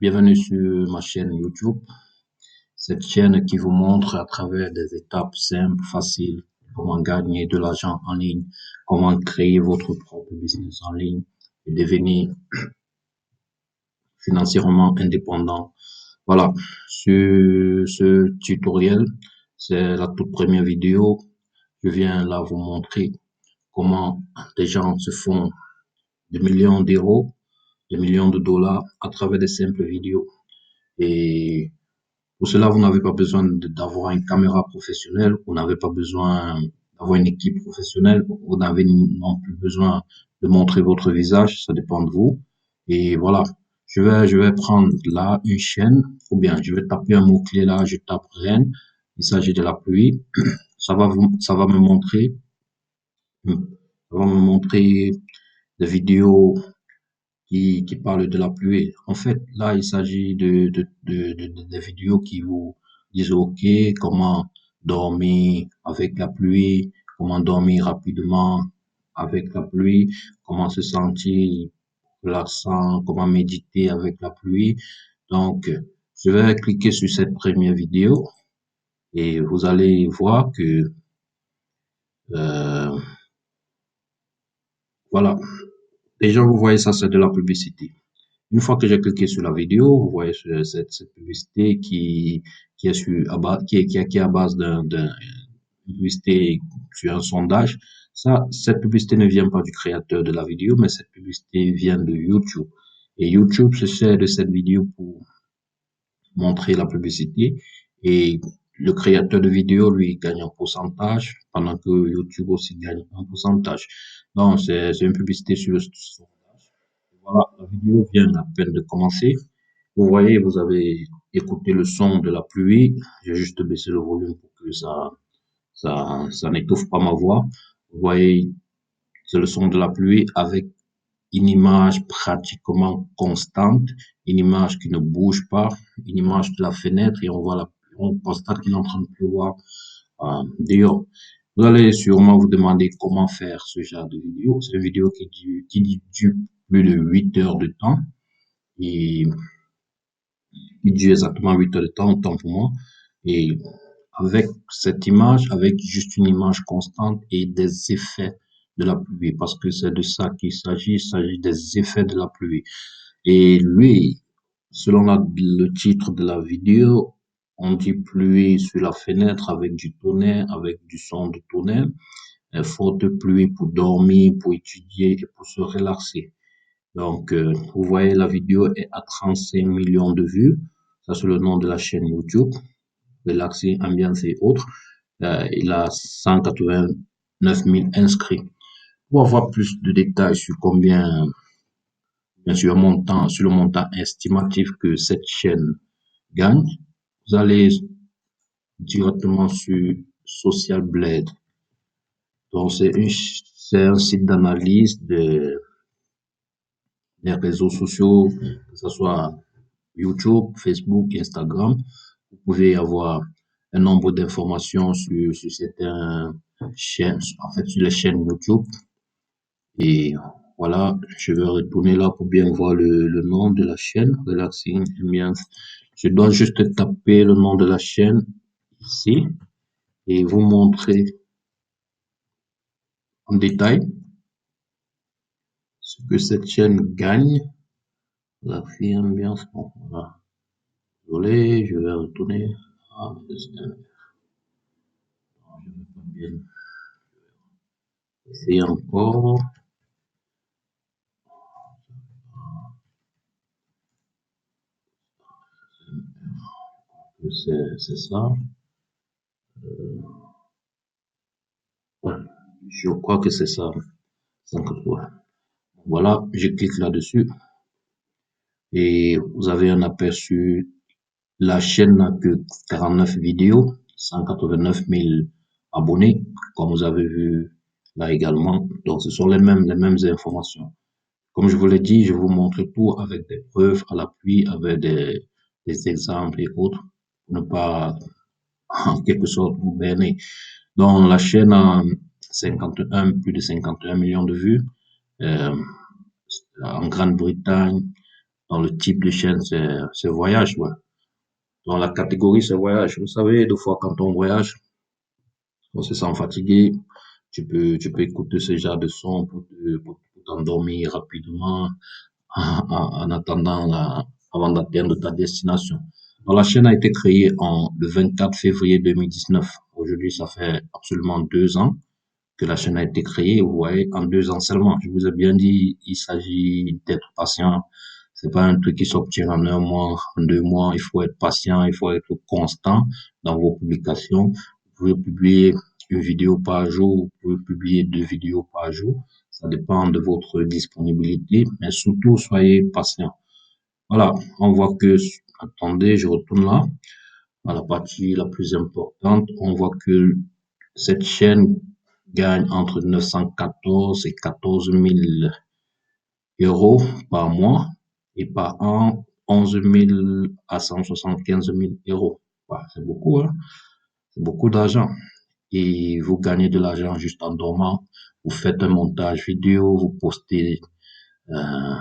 bienvenue sur ma chaîne YouTube. Cette chaîne qui vous montre à travers des étapes simples, faciles, comment gagner de l'argent en ligne, comment créer votre propre business en ligne et devenir financièrement indépendant. Voilà, sur ce tutoriel, c'est la toute première vidéo. Je viens là vous montrer comment des gens se font des millions d'euros, des millions de dollars à travers des simples vidéos. Et pour cela, vous n'avez pas besoin d'avoir une caméra professionnelle, vous n'avez pas besoin d'avoir une équipe professionnelle, vous n'avez non plus besoin de montrer votre visage, ça dépend de vous. Et voilà, je vais prendre là une chaîne, ou bien je vais taper un mot-clé là, je tape Rennes, il s'agit de la pluie, ça va me montrer, des vidéos qui parle de la pluie. En fait, là, il s'agit de vidéos qui vous disent, OK, comment dormir avec la pluie, comment dormir rapidement avec la pluie, comment se sentir relaxant, comment méditer avec la pluie. Donc, je vais cliquer sur cette première vidéo et vous allez voir que, euh, voilà, déjà, vous voyez ça, c'est de la publicité. Une fois que j'ai cliqué sur la vidéo, vous voyez cette publicité qui est sur, qui est à base d'une publicité sur un sondage. Ça, cette publicité ne vient pas du créateur de la vidéo, mais cette publicité vient de YouTube. Et YouTube se sert de cette vidéo pour montrer la publicité et le créateur de vidéo, lui, gagne un pourcentage pendant que YouTube aussi gagne un pourcentage. Donc, c'est une publicité sur le sondage. Voilà, la vidéo vient à peine de commencer. Vous voyez, vous avez écouté le son de la pluie. J'ai juste baissé le volume pour que ça n'étouffe pas ma voix. Vous voyez, c'est le son de la pluie avec une image pratiquement constante, une image qui ne bouge pas, une image de la fenêtre et on constate qu'il est en train de pleuvoir dehors. Vous allez sûrement vous demander comment faire ce genre de vidéo. C'est une vidéo qui dure plus de 8 heures de temps et qui dure exactement 8 heures de temps, autant pour moi. Et avec cette image, avec juste une image constante et des effets de la pluie, parce que c'est de ça il s'agit des effets de la pluie. Et lui, selon le titre de la vidéo, on dit pluie sur la fenêtre avec du tonnerre, avec du son de tonnerre, forte pluie pour dormir, pour étudier et pour se relaxer. Donc, vous voyez, la vidéo est à 35 millions de vues. Ça, c'est le nom de la chaîne YouTube. Relaxer, ambiance et autres. Il a 189 000 inscrits. Pour avoir plus de détails sur bien sûr, sur le montant estimatif que cette chaîne gagne, vous allez directement sur Social Blade. Donc, c'est un site d'analyse des réseaux sociaux, que ce soit YouTube, Facebook, Instagram. Vous pouvez avoir un nombre d'informations sur certaines chaînes, en fait, sur les chaînes YouTube. Et voilà, je vais retourner là pour bien voir le nom de la chaîne, Relaxing Ambiance. Je dois juste taper le nom de la chaîne ici et vous montrer en détail ce que cette chaîne gagne. Relaxing Ambiance, bon, voilà. Désolé, je vais retourner. Ah, je vais pas bien essayer encore. C'est ça. Ouais, je crois que c'est ça. 180. Voilà, je clique là-dessus et vous avez un aperçu. La chaîne n'a que 49 vidéos, 189 000 abonnés, comme vous avez vu là également. Donc, ce sont les mêmes informations. Comme je vous l'ai dit, je vous montre tout avec des preuves à l'appui, avec des exemples et autres, pour ne pas, en quelque sorte, vous berner. Donc, la chaîne a plus de 51 millions de vues, euh, en Grande-Bretagne, Dans le type de chaîne, c'est voyage, ouais. Dans la catégorie, c'est voyage. Vous savez, des fois, quand on voyage, on se sent fatigué. Tu peux écouter ce genre de son pour t'endormir rapidement en attendant avant d'atteindre ta destination. Donc, la chaîne a été créée le 24 février 2019. Aujourd'hui, ça fait absolument 2 ans que la chaîne a été créée. Vous voyez, en 2 ans seulement. Je vous ai bien dit, il s'agit d'être patient. C'est pas un truc qui s'obtient en un mois, en 2 mois. Il faut être patient, il faut être constant dans vos publications. Vous pouvez publier une vidéo par jour, vous pouvez publier 2 vidéos par jour. Ça dépend de votre disponibilité, mais surtout, soyez patient. Voilà, on voit que, attendez, je retourne là, à la partie la plus importante. On voit que cette chaîne gagne entre 914 et 14 000 euros par mois et par an 11 000 à 175 000 euros. Bah, c'est beaucoup, hein? C'est beaucoup d'argent. Et vous gagnez de l'argent juste en dormant. Vous faites un montage vidéo, vous postez, euh,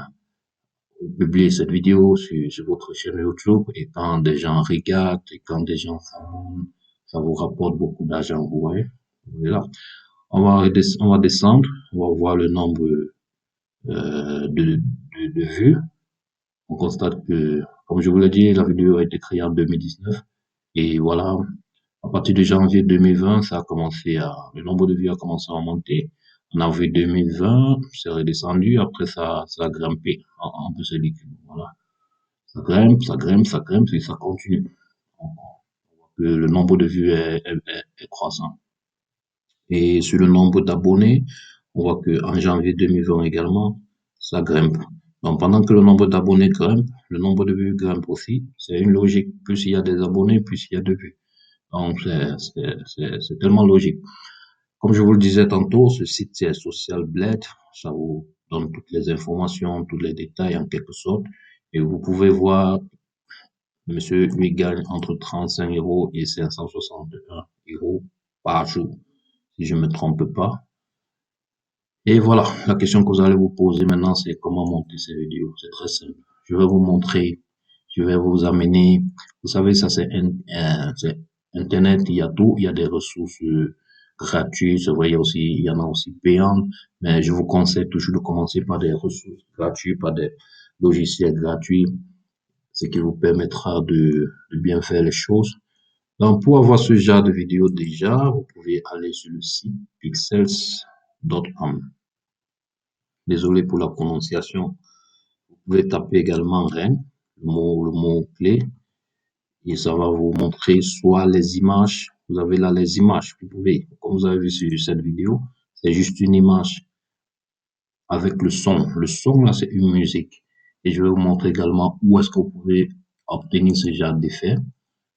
vous publiez cette vidéo sur votre chaîne YouTube et quand des gens regardent et quand des gens s'abonnent, ça vous rapporte beaucoup d'argent, vous voyez. Voilà. On va descendre, on va voir le nombre de vues. On constate que, comme je vous l'ai dit, la vidéo a été créée en 2019 et voilà, à partir de janvier 2020, le nombre de vues a commencé à monter. En avril 2020, c'est redescendu. Après, ça a grimpé. On peut se dire que, voilà. Ça grimpe, ça grimpe, ça grimpe et ça continue. On voit que le nombre de vues est croissant. Et sur le nombre d'abonnés, on voit que en janvier 2020 également, ça grimpe. Donc, pendant que le nombre d'abonnés grimpe, le nombre de vues grimpe aussi. C'est une logique. Plus il y a des abonnés, plus il y a de vues. Donc, c'est tellement logique. Comme je vous le disais tantôt, ce site, c'est Social Blade. Ça vous donne toutes les informations, tous les détails en quelque sorte. Et vous pouvez voir, monsieur, lui gagne entre 35 euros et 561 euros par jour, si je ne me trompe pas. Et voilà, la question que vous allez vous poser maintenant, c'est comment monter ces vidéos. C'est très simple. Je vais vous montrer, je vais vous amener. Vous savez, ça c'est Internet, il y a tout, il y a des ressources gratuites, c'est vrai, il y en a aussi payantes, mais je vous conseille toujours de commencer par des ressources gratuites, par des logiciels gratuits, ce qui vous permettra de bien faire les choses. Donc, pour avoir ce genre de vidéo déjà, vous pouvez aller sur le site pixels.com. Désolé pour la prononciation. Vous pouvez taper également Rennes, le mot clé, et ça va vous montrer soit les images. Vous avez là les images. Vous pouvez, comme vous avez vu sur cette vidéo, c'est juste une image avec le son. Le son, là, c'est une musique. Et je vais vous montrer également où est-ce que vous pouvez obtenir ce genre d'effet.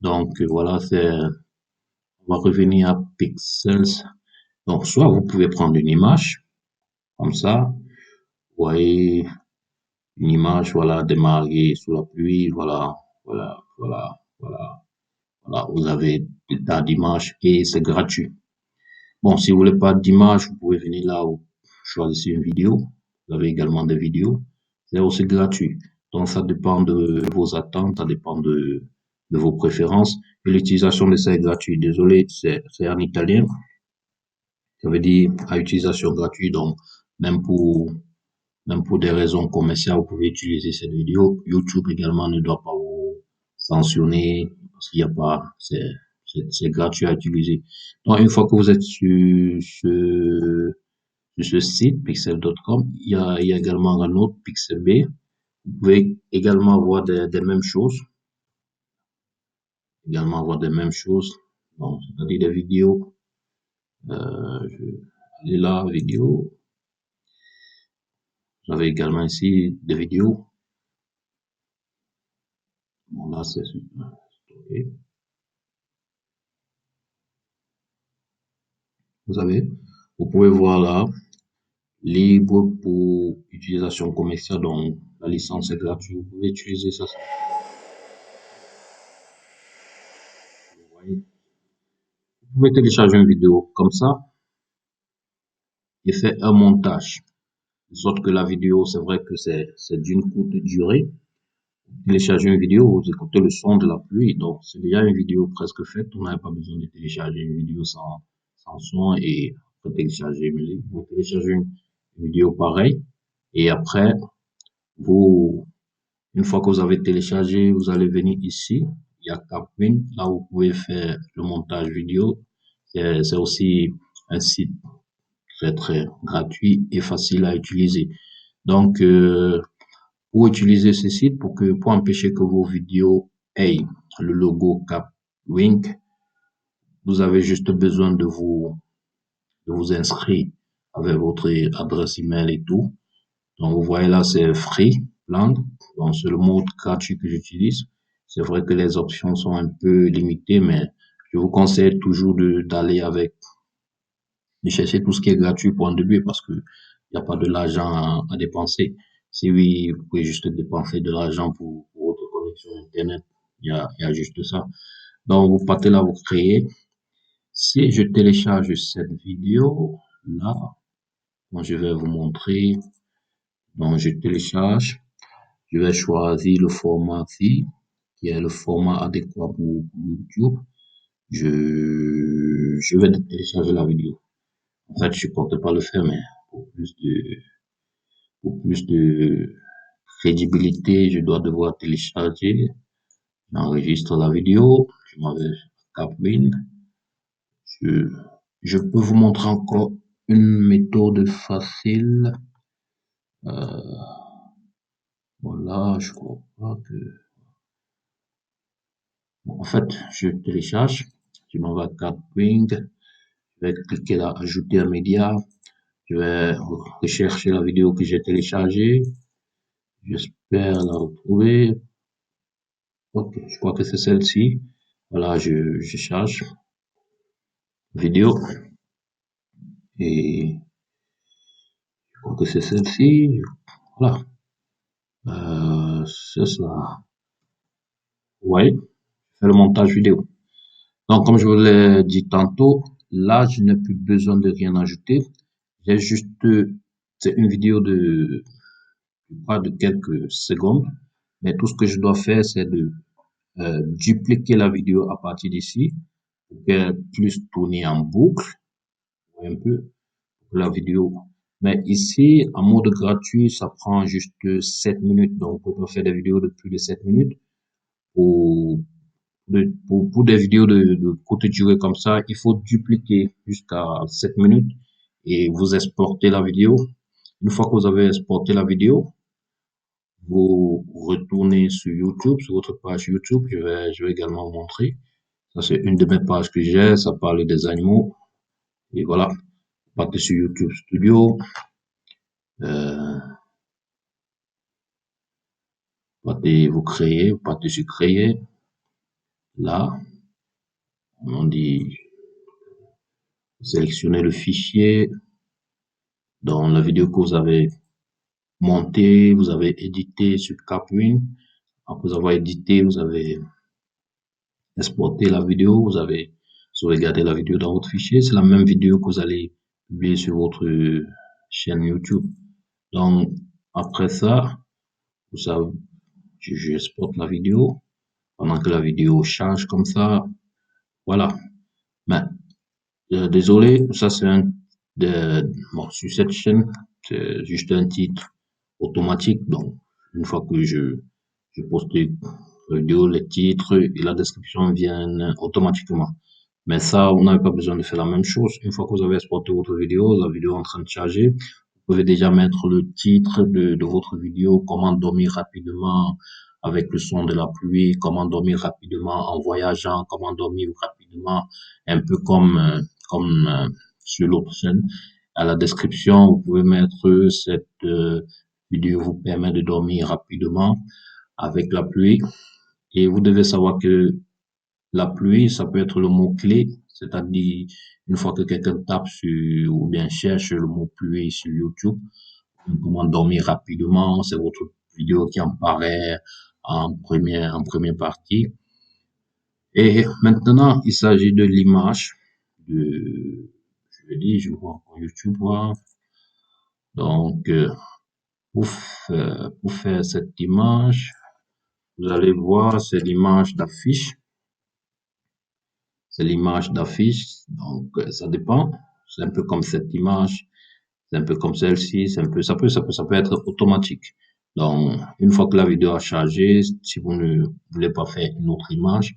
Donc, voilà, on va revenir à Pixels. Donc, soit vous pouvez prendre une image, comme ça. Vous voyez, une image, voilà, démarrer sous la pluie, voilà, vous avez des tas d'images et c'est gratuit. Bon, si vous voulez pas d'image, vous pouvez venir là où choisissez une vidéo. Vous avez également des vidéos. C'est aussi gratuit. Donc, ça dépend de vos attentes, ça dépend de vos préférences. Et l'utilisation de ça est gratuite. Désolé, c'est en italien. Ça veut dire à utilisation gratuite. Donc, même pour Même pour des raisons commerciales, vous pouvez utiliser cette vidéo. YouTube également ne doit pas vous sanctionner parce qu'il n'y a pas, c'est gratuit à utiliser. Donc, une fois que vous êtes sur ce site, pixel.com, il y a également un autre, Pixelb. Vous pouvez également voir des mêmes choses, Donc, c'est-à-dire des vidéos, je vais aller là, vidéo. Vous avez également ici des vidéos. Bon, là, c'est super. Ok. Vous savez, vous pouvez voir là, libre pour utilisation commerciale, donc la licence est gratuite, vous pouvez utiliser ça. Vous voyez. Vous pouvez télécharger une vidéo comme ça et faire un montage. De sorte que la vidéo, c'est vrai que c'est d'une courte durée, Télécharger une vidéo, vous écoutez le son de la pluie. Donc, c'est déjà une vidéo presque faite. On n'avait pas besoin de télécharger une vidéo sans son et après télécharger une musique. Vous téléchargez une vidéo pareille et après, vous, une fois que vous avez téléchargé, vous allez venir ici. Il y a Capwin. Là, vous pouvez faire le montage vidéo. C'est aussi un site très, très gratuit et facile à utiliser. Donc, pour utiliser ce site, pour empêcher que vos vidéos aient le logo Capwing, vous avez juste besoin de vous inscrire avec votre adresse email et tout. Donc, vous voyez là, c'est free plan. Donc, c'est le mode gratuit que j'utilise. C'est vrai que les options sont un peu limitées, mais je vous conseille toujours d'aller avec, de chercher tout ce qui est gratuit pour un début parce que il n'y a pas de l'argent à dépenser. Si oui, vous pouvez juste dépenser de l'argent pour votre connexion Internet. Il y a juste ça. Donc, vous partez là, vous créez. Si je télécharge cette vidéo, là, moi, je vais vous montrer. Donc, je télécharge. Je vais choisir le format FI, qui est le format adéquat pour YouTube. Je vais télécharger la vidéo. En fait, je compte pas le faire, mais pour plus de crédibilité, je dois devoir télécharger. J'enregistre la vidéo. Je m'en vais sur Capwin. Je, je peux vous montrer encore une méthode facile. Euh, voilà, je crois pas que... Bon, en fait, je télécharge. Je m'en vais à Capwing. Je vais cliquer là, ajouter un média. Je vais rechercher la vidéo que j'ai téléchargée. J'espère la retrouver. Ok, je crois que c'est celle-ci. Voilà, je charge vidéo et je crois que c'est celle-ci. Voilà, c'est ça. Ouais, c'est le montage vidéo. Donc, comme je vous l'ai dit tantôt, là, je n'ai plus besoin de rien ajouter. J'ai juste, c'est une vidéo pas de quelques secondes, mais tout ce que je dois faire, c'est de dupliquer la vidéo à partir d'ici pour qu'elle puisse tourner en boucle un peu la vidéo. Mais ici, en mode gratuit, ça prend juste 7 minutes. Donc, on peut faire des vidéos de plus de 7 minutes. Pour, pour des vidéos de courte durée comme ça, il faut dupliquer jusqu'à 7 minutes et vous exportez la vidéo. Une fois que vous avez exporté la vidéo, vous retournez sur YouTube, sur votre page YouTube. Je vais également vous montrer. Ça, c'est une de mes pages que j'ai. Ça parle des animaux. Et voilà. Vous partez sur YouTube Studio. Euh, vous partez sur créer. Là, on dit sélectionnez le fichier dans la vidéo que vous avez montée, vous avez édité sur Capwin. Après avoir édité, vous avez exporté la vidéo, vous avez sauvegardé la vidéo dans votre fichier. C'est la même vidéo que vous allez publier sur votre chaîne YouTube. Donc, après ça, vous savez, j'exporte la vidéo pendant que la vidéo charge comme ça. Voilà. Mais désolé, ça c'est bon, sur cette chaîne, c'est juste un titre automatique. Donc, une fois que je poste la vidéo, les titres et la description viennent automatiquement. Mais ça, vous n'avez pas besoin de faire la même chose. Une fois que vous avez exporté votre vidéo, la vidéo est en train de charger, vous pouvez déjà mettre le titre de votre vidéo, comment dormir rapidement avec le son de la pluie, comment dormir rapidement en voyageant, comment dormir rapidement, un peu comme sur l'autre chaîne. À la description, vous pouvez mettre cette vidéo vous permet de dormir rapidement avec la pluie. Et vous devez savoir que la pluie, ça peut être le mot-clé, c'est-à-dire une fois que quelqu'un tape sur ou bien cherche le mot pluie sur YouTube, comment dormir rapidement, c'est votre vidéo qui apparaît en première partie. Et maintenant, il s'agit de l'image je vais dire, je vois en YouTube, voilà. Donc, pour faire cette image, Vous allez voir, c'est l'image d'affiche. C'est l'image d'affiche. Donc, ça dépend. C'est un peu comme cette image. C'est un peu comme celle-ci. C'est un peu, ça peut être automatique. Donc, une fois que la vidéo a chargé, si vous ne voulez pas faire une autre image,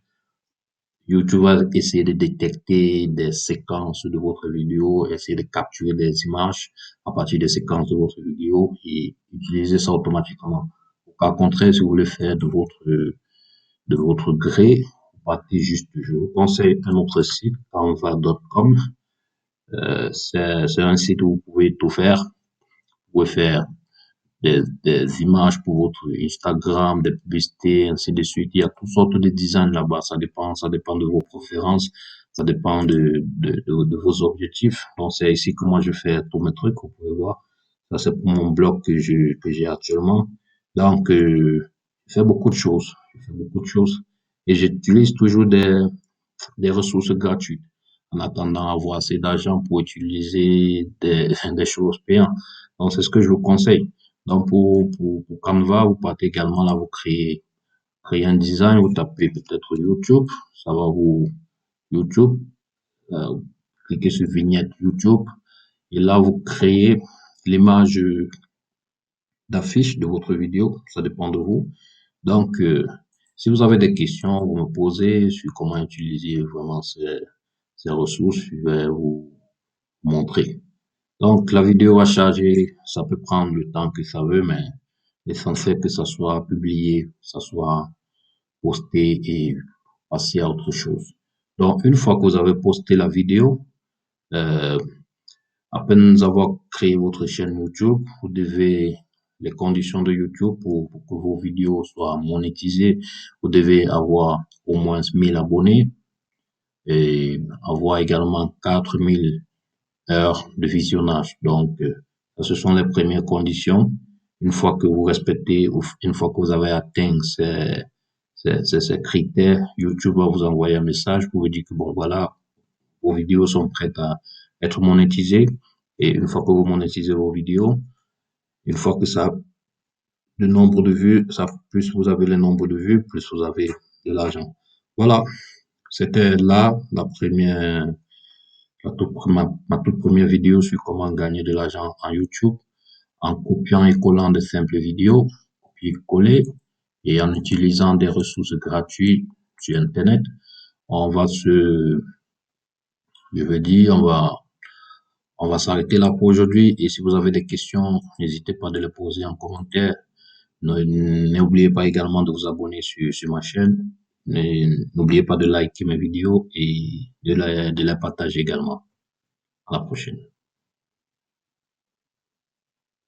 YouTube va essayer de détecter des séquences de votre vidéo, essayer de capturer des images à partir des séquences de votre vidéo et utiliser ça automatiquement. Au cas contraire, si vous voulez faire de votre gré, vous partez juste, je vous conseille un autre site, canva.com. C'est un site où vous pouvez tout faire. Vous pouvez faire des images pour votre Instagram, des publicités, ainsi de suite. Il y a toutes sortes de designs là-bas. Ça dépend de vos préférences. Ça dépend de vos objectifs. Donc, c'est ici que moi je fais tous mes trucs. Vous pouvez voir. Ça, c'est pour mon blog que j'ai actuellement. Donc, je fais beaucoup de choses. Je fais beaucoup de choses. Et j'utilise toujours des ressources gratuites en attendant d'avoir assez d'argent pour utiliser des choses payantes. Donc, c'est ce que je vous conseille. Donc, pour Canva, vous partez également là, vous créez un design, vous tapez peut-être YouTube, ça va vous, YouTube, vous cliquez sur vignette YouTube, et là, vous créez l'image d'affiche de votre vidéo, ça dépend de vous. Donc, si vous avez des questions, vous me posez sur comment utiliser vraiment ces ressources, je vais vous montrer. Donc, la vidéo va charger, ça peut prendre le temps que ça veut, mais l'essentiel que ça soit publié, que ça soit posté et passer à autre chose. Donc, une fois que vous avez posté la vidéo, euh, à peine avoir créé votre chaîne YouTube, vous devez, les conditions de YouTube pour que vos vidéos soient monétisées, vous devez avoir au moins 1000 abonnés et avoir également 4000 heures de visionnage. Donc, ce sont les premières conditions. Une fois que vous respectez, ou une fois que vous avez atteint ces critères, YouTube va vous envoyer un message pour vous dire que bon, voilà, vos vidéos sont prêtes à être monétisées. Et une fois que vous monétisez vos vidéos, une fois que ça, le nombre de vues, ça, plus vous avez le nombre de vues, plus vous avez de l'argent. Voilà. C'était là ma toute première vidéo sur comment gagner de l'argent en YouTube en copiant et collant de simples vidéos, copier-coller, et en utilisant des ressources gratuites sur Internet. On va se, je veux dire, on va s'arrêter là pour aujourd'hui. Et si vous avez des questions, n'hésitez pas de les poser en commentaire. N'oubliez pas également de vous abonner sur ma chaîne. N'oubliez pas de liker mes vidéos et de les partager également. À la prochaine.